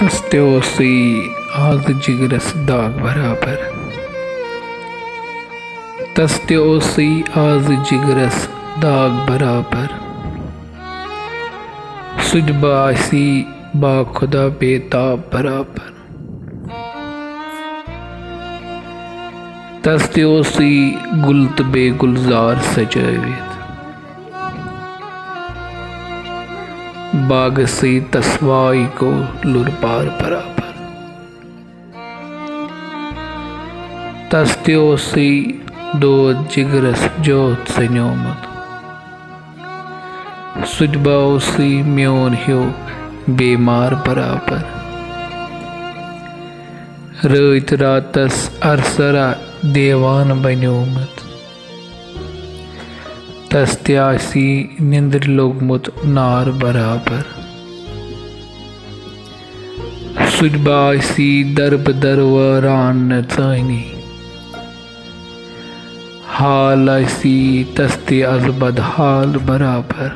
तस त्योसी आज जिगरस दाग बराबर। तस त्योसी आज जिगरस दाग बराबर। सुजबासी बा खुदा बेताब बराबर। तस त्योसी गुल्त बे गुलजार सजावित। बाग सी तस्वाई को लुरपार बराबर। तस त्योसी दो जिगरस जोत सन्योमत। सुजबासी म्योन ह्यो बेमार बराबर। रत रातस अरसरा देवान बन्योमत। तस त्यासी निंद्र लोगमुत नार बराबर। सुजबासी दरब दरवरान नचानी। हाल ऐसी तस्ते अजबद हाल बराबर।